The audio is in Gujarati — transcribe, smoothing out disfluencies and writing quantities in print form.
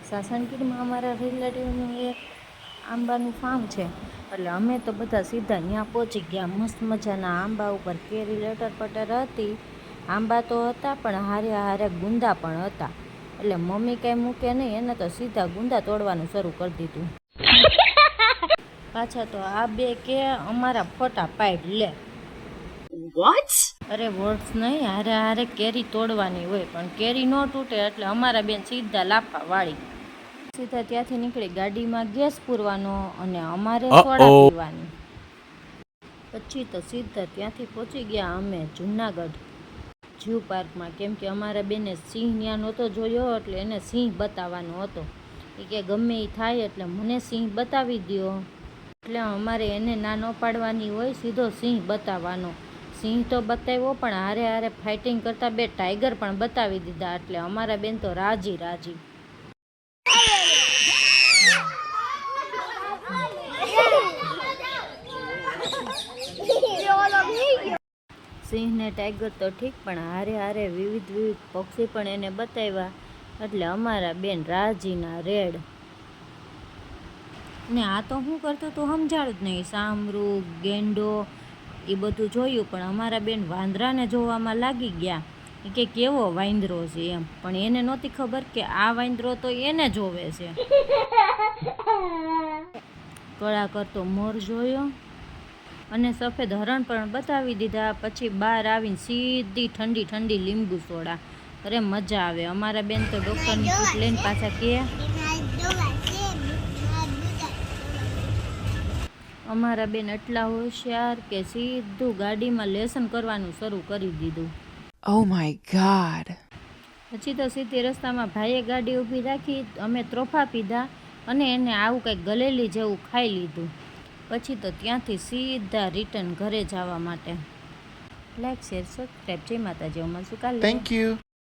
સાસણગીરમાં અમારા રિલેટિવનું એક આંબાનું ફાર્મ છે, એટલે અમે તો બધા સીધા ત્યાં પહોંચી ગયા. મસ્ત મજાના આંબા ઉપર કેરી લટર પટર હતી. આંબા તો હતા પણ હારે હારે ગુંદા પણ હતા, એટલે મમ્મી કાંઈ મૂકે નહીં, એને તો સીધા ગુંદા તોડવાનું શરૂ કરી દીધું. પાછા તો આ બે કે અમારા ફોટા પાડ લે. What? અરે વર્ડ્સ નહીં, હારે હારે કેરી તોડવાની હોય, પણ કેરી ન તૂટે એટલે અમારા બેન સીધા લાપા વાળી. સીધા ત્યાંથી નીકળી ગાડીમાં ગેસ પૂરવાનો અને અમારે સોડા પીવાની. પછી તો સીધા ત્યાંથી પહોંચી ગયા અમે જુનાગઢ ઝૂ પાર્કમાં, કેમ કે અમારા બેને સિંહ ત્યાં નહોતો જોયો, એટલે એને સિંહ બતાવવાનો હતો. એ કે ગમે એ થાય એટલે મને સિંહ બતાવી દો, એટલે અમારે એને ના ન પાડવાની હોય, સીધો સિંહ બતાવવાનો. સિંહ તો બતાવ્યો, પણ હારે હારે ફાઇટિંગ કરતા બે ટાઈગર પણ બતાવી દીધા, એટલે અમારા બેન તો રાજી રાજી. સિંહ ને ટાઈગર તો ઠીક, પણ હારે હારે વિવિધ પક્ષી પણ એને બતાવ્યા, એટલે અમારા બેન રાજીના રેડ. ને આ તો શું કરતો તો સમજાડું જ નહીં, સામરૂ ગેંડો એ બધું જોયું, પણ અમારા બેન વાંદરાને જોવામાં લાગી ગયા. કે કેવો વાંદરો છે એમ, પણ એને નહોતી ખબર કે આ વાંદરો તો એને જોવે છે. કળા કરતો મોર જોયો અને સફેદ હરણ પણ બતાવી દીધા. પછી બહાર આવીને સીધી ઠંડી ઠંડી લીંબુ સોડા. અરે મજા આવે. અમારા બેન તો ડૉક્ટરની કીટ લઈને પાછા કે અમારા બેન એટલા હોશિયાર કે સીધું ગાડીમાં લેસન કરવાનું શરૂ કરી દીધું. Oh my God. પછી તો સીધી રસ્તામાં ભાઈએ ગાડી ઊભી રાખી, અમે ત્રોફા પીધા અને એને આવું કંઈક ગલેલી જેવું ખાઈ લીધું. પછી તો ત્યાંથી સીધા રિટર્ન ઘરે જવા માટે. Like, share, subscribe. જય માતાજી. મળશું કાલે. Thank you.